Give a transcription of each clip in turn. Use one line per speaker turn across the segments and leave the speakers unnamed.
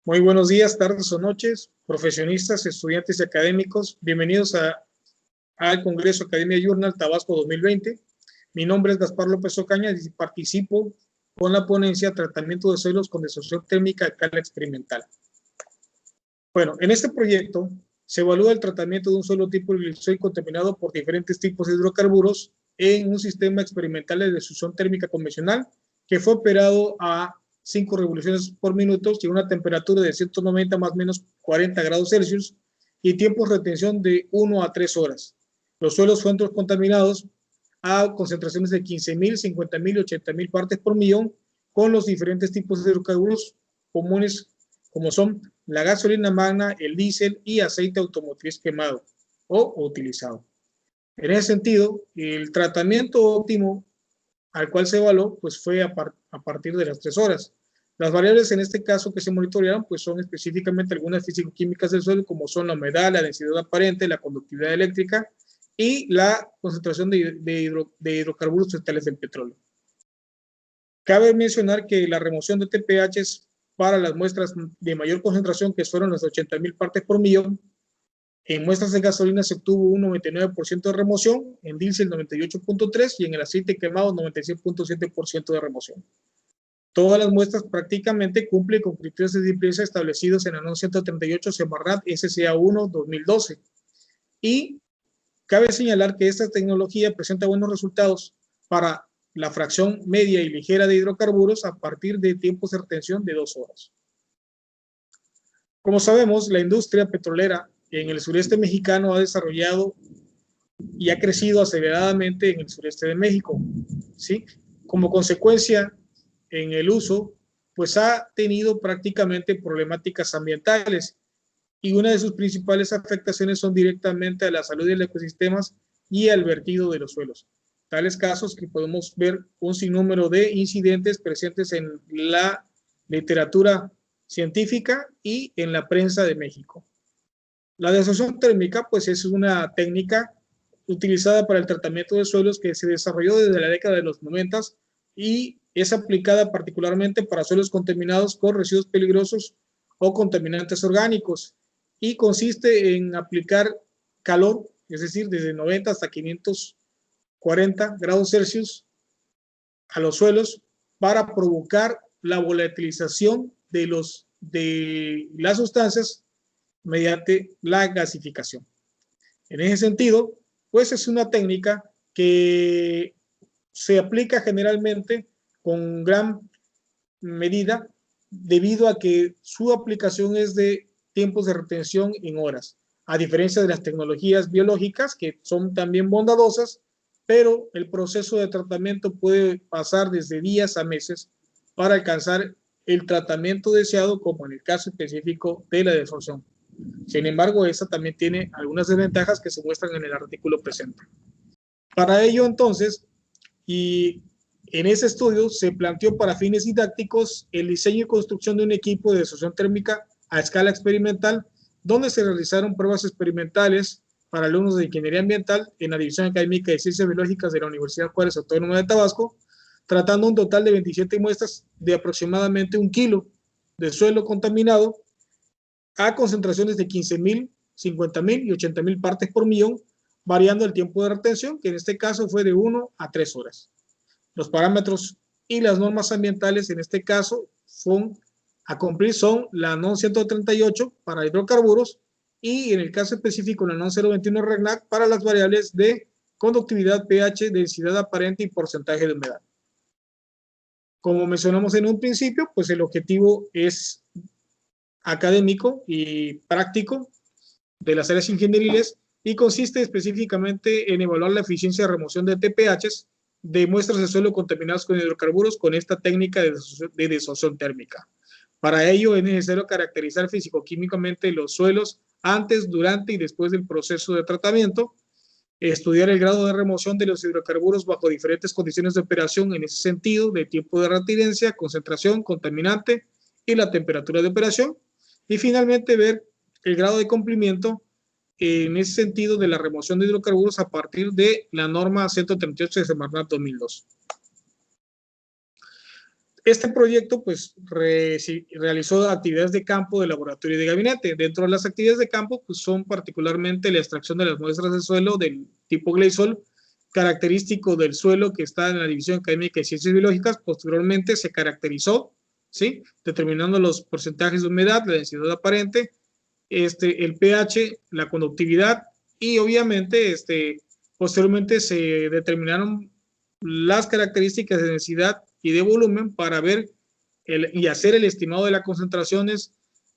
Muy buenos días, tardes o noches, profesionistas, estudiantes y académicos. Bienvenidos al Congreso Academia Journal Tabasco 2020. Mi nombre es Gaspar López Ocaña y participo con la ponencia Tratamiento de suelos con desazón térmica a escala experimental. Bueno, en este proyecto se evalúa el tratamiento de un suelo tipo glicerol contaminado por diferentes tipos de hidrocarburos en un sistema experimental de destrucción térmica convencional que fue operado a 5 revoluciones por minuto y una temperatura de 190 más o menos 40 grados Celsius y tiempos de retención de 1 a 3 horas. Los suelos fueron contaminados a concentraciones de 15.000, 50.000 y 80.000 partes por millón con los diferentes tipos de hidrocarburos comunes como son la gasolina magna, el diésel y aceite automotriz quemado o utilizado. En ese sentido, el tratamiento óptimo al cual se evaluó pues fue a partir de las 3 horas. Las variables en este caso que se monitorearon pues son específicamente algunas físico-químicas del suelo como son la humedad, la densidad aparente, la conductividad eléctrica y la concentración de hidrocarburos vegetales del petróleo. Cabe mencionar que la remoción de TPH para las muestras de mayor concentración, que fueron las 80.000 partes por millón, en muestras de gasolina se obtuvo un 99% de remoción, en diésel 98.3% y en el aceite quemado 96.7% de remoción. Todas las muestras prácticamente cumplen con criterios de limpieza establecidos en la NOM 138 Semarnat SCA1 2012. Y cabe señalar que esta tecnología presenta buenos resultados para la fracción media y ligera de hidrocarburos a partir de tiempos de retención de 2 horas. Como sabemos, la industria petrolera en el sureste mexicano ha desarrollado y ha crecido aceleradamente en el sureste de México, ¿sí? Como consecuencia, en el uso, pues ha tenido prácticamente problemáticas ambientales y una de sus principales afectaciones son directamente a la salud de los ecosistemas y al vertido de los suelos. Tales casos que podemos ver un sinnúmero de incidentes presentes en la literatura científica y en la prensa de México. La desación térmica pues es una técnica utilizada para el tratamiento de suelos que se desarrolló desde la década de los 90 y es aplicada particularmente para suelos contaminados con residuos peligrosos o contaminantes orgánicos y consiste en aplicar calor, es decir, desde 90 hasta 540 grados Celsius a los suelos para provocar la volatilización de las sustancias mediante la gasificación. En ese sentido, pues es una técnica que se aplica generalmente con gran medida debido a que su aplicación es de tiempos de retención en horas, a diferencia de las tecnologías biológicas que son también bondadosas, pero el proceso de tratamiento puede pasar desde días a meses para alcanzar el tratamiento deseado, como en el caso específico de la desorción. Sin embargo, esta también tiene algunas desventajas que se muestran en el artículo presente. Para ello, entonces, y en ese estudio se planteó para fines didácticos el diseño y construcción de un equipo de destrucción térmica a escala experimental, donde se realizaron pruebas experimentales para alumnos de Ingeniería Ambiental en la División Académica de Ciencias Biológicas de la Universidad Juárez Autónoma de Tabasco, tratando un total de 27 muestras de aproximadamente 1 kilo de suelo contaminado a concentraciones de 15.000, 50.000 y 80.000 partes por millón, variando el tiempo de retención, que en este caso fue de 1 a 3 horas. Los parámetros y las normas ambientales en este caso son a cumplir son la NOM 138 para hidrocarburos y en el caso específico la NOM 021 REGNAC para las variables de conductividad, pH, densidad aparente y porcentaje de humedad. Como mencionamos en un principio, pues el objetivo es académico y práctico de las áreas ingenieriles y consiste específicamente en evaluar la eficiencia de remoción de TPHs de muestras de suelo contaminados con hidrocarburos con esta técnica de desazón térmica. Para ello es necesario caracterizar físico-químicamente los suelos antes, durante y después del proceso de tratamiento, estudiar el grado de remoción de los hidrocarburos bajo diferentes condiciones de operación en ese sentido, de tiempo de retirencia, concentración, contaminante y la temperatura de operación, y finalmente ver el grado de cumplimiento en ese sentido de la remoción de hidrocarburos a partir de la norma 138 de Semarnat 2002. Este proyecto pues realizó actividades de campo, de laboratorio y de gabinete. Dentro de las actividades de campo pues son particularmente la extracción de las muestras de suelo del tipo Gleisol, característico del suelo que está en la División Académica de Ciencias Biológicas. Posteriormente se caracterizó, ¿sí?, determinando los porcentajes de humedad, la densidad aparente, el pH, la conductividad y obviamente posteriormente se determinaron las características de densidad y de volumen para ver y hacer el estimado de las concentraciones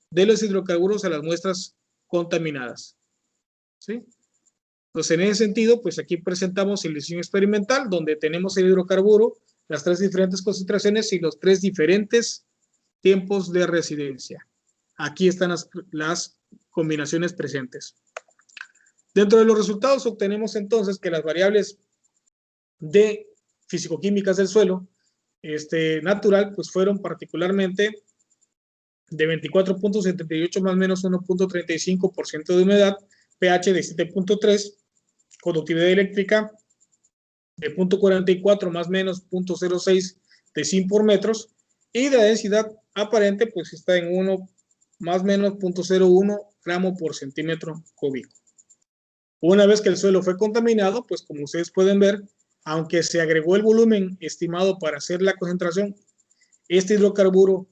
de los hidrocarburos a las muestras contaminadas, ¿sí? Entonces, en ese sentido, pues aquí presentamos el diseño experimental donde tenemos el hidrocarburo, las 3 diferentes concentraciones y los 3 diferentes tiempos de residencia. Aquí están las combinaciones presentes. Dentro de los resultados obtenemos entonces que las variables de fisicoquímicas del suelo natural pues fueron particularmente de 24.78 más o menos 1.35% de humedad, pH de 7.3, conductividad eléctrica de 0.44 más o menos 0.06 de sin por metros, y la densidad aparente pues está en 1 más o menos 0.01 gramo por centímetro cúbico. Una vez que el suelo fue contaminado, pues como ustedes pueden ver, aunque se agregó el volumen estimado para hacer la concentración, este hidrocarburo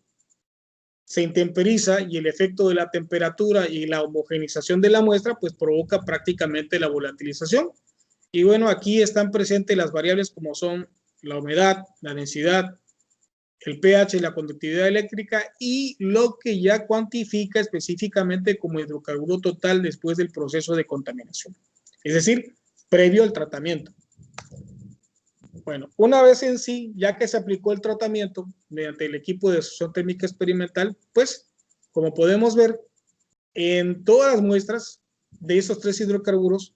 se intemperiza y el efecto de la temperatura y la homogenización de la muestra pues provoca prácticamente la volatilización. Y bueno, aquí están presentes las variables como son la humedad, la densidad, el pH y la conductividad eléctrica y lo que ya cuantifica específicamente como hidrocarburo total después del proceso de contaminación. Es decir, previo al tratamiento. Bueno, una vez en sí, ya que se aplicó el tratamiento mediante el equipo de asociación térmica experimental, pues, como podemos ver, en todas las muestras de esos 3 hidrocarburos,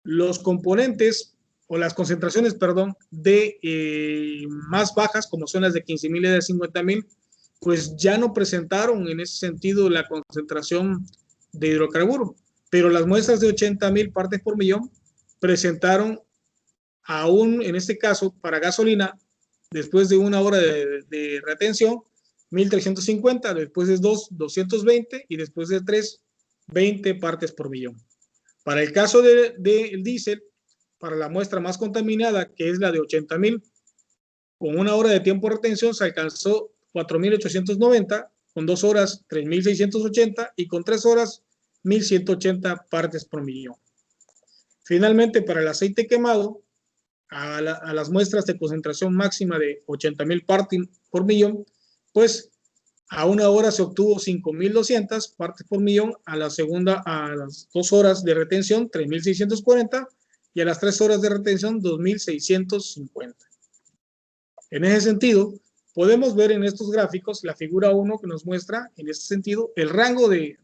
los componentes o las concentraciones, perdón, de más bajas, como son las de 15.000 y de 50.000, pues ya no presentaron en ese sentido la concentración de hidrocarburo, pero las muestras de 80.000 partes por millón presentaron aún, en este caso, para gasolina, después de 1 hora de retención, 1.350, después de 2, 220 y después de 3, 20 partes por millón. Para el caso del diésel, para la muestra más contaminada, que es la de 80.000, con 1 hora de tiempo de retención se alcanzó 4.890, con 2 horas 3.680 y con 3 horas 1.180 partes por millón. Finalmente, para el aceite quemado, a las muestras de concentración máxima de 80.000 partes por millón, pues a 1 hora se obtuvo 5.200 partes por millón, a las 2 horas de retención 3.640 y a las 3 horas de retención 2.650. En ese sentido, podemos ver en estos gráficos la figura 1 que nos muestra en este sentido el rango de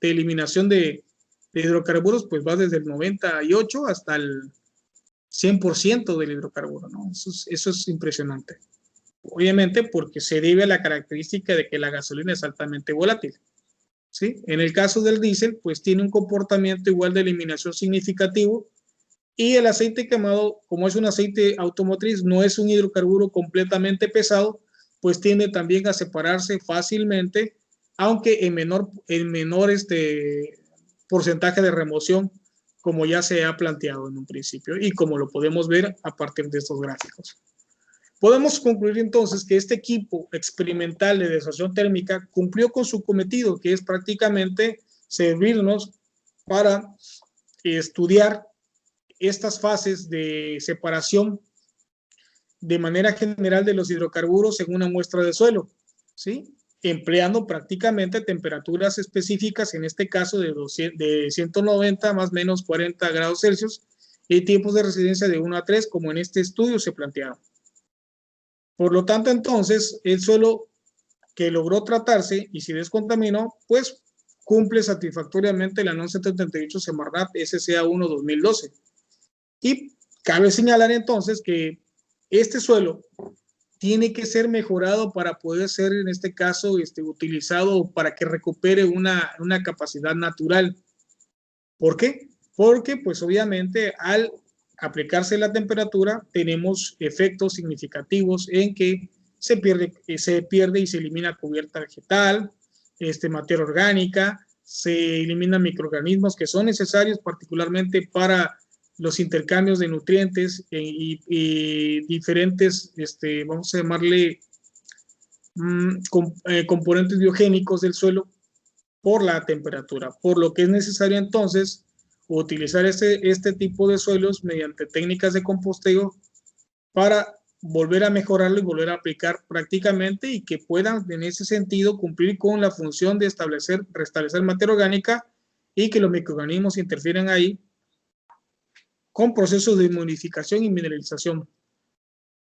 eliminación de hidrocarburos, pues va desde el 98 hasta el 100% del hidrocarburo, ¿no? Eso es impresionante. Obviamente porque se debe a la característica de que la gasolina es altamente volátil, ¿sí? En el caso del diésel, pues tiene un comportamiento igual de eliminación significativo, y el aceite quemado, como es un aceite automotriz, no es un hidrocarburo completamente pesado, pues tiende también a separarse fácilmente, aunque en menor porcentaje de remoción, como ya se ha planteado en un principio y como lo podemos ver a partir de estos gráficos. Podemos concluir entonces que este equipo experimental de desazón térmica cumplió con su cometido, que es prácticamente servirnos para estudiar estas fases de separación de manera general de los hidrocarburos en una muestra de suelo, ¿sí? Empleando prácticamente temperaturas específicas, en este caso de 190 más o menos 40 grados Celsius, y tiempos de residencia de 1 a 3, como en este estudio se plantearon. Por lo tanto, entonces, el suelo que logró tratarse y se descontaminó, pues cumple satisfactoriamente la NOM 738 Semarnat SCA1 2012. Y cabe señalar entonces que este suelo tiene que ser mejorado para poder ser, en este caso, utilizado para que recupere una capacidad natural. ¿Por qué? Porque, pues obviamente, al aplicarse la temperatura, tenemos efectos significativos en que se pierde y se elimina cubierta vegetal, materia orgánica, se eliminan microorganismos que son necesarios particularmente para los intercambios de nutrientes y diferentes, vamos a llamarle, componentes biogénicos del suelo por la temperatura, por lo que es necesario entonces utilizar este tipo de suelos mediante técnicas de composteo para volver a mejorarlo y volver a aplicar prácticamente y que puedan en ese sentido cumplir con la función de restablecer materia orgánica y que los microorganismos interfieren ahí con procesos de modificación y mineralización,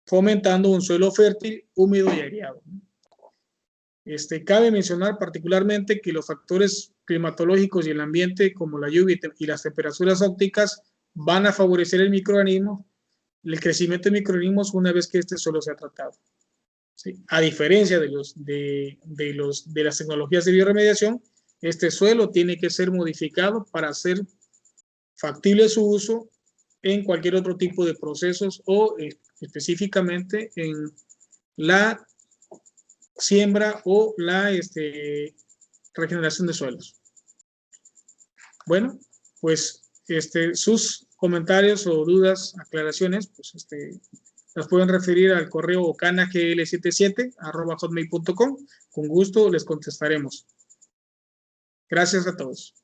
fomentando un suelo fértil, húmedo y aireado. Cabe mencionar particularmente que los factores climatológicos y el ambiente, como la lluvia y las temperaturas ópticas, van a favorecer el crecimiento de microorganismos una vez que este suelo sea tratado. ¿Sí? A diferencia de las tecnologías de bioremediación, este suelo tiene que ser modificado para hacer factible su uso en cualquier otro tipo de procesos o específicamente en la siembra o la regeneración de suelos. Bueno, pues sus comentarios o dudas, aclaraciones, pues las pueden referir al correo ocanagl77@hotmail.com. Con gusto les contestaremos. Gracias a todos.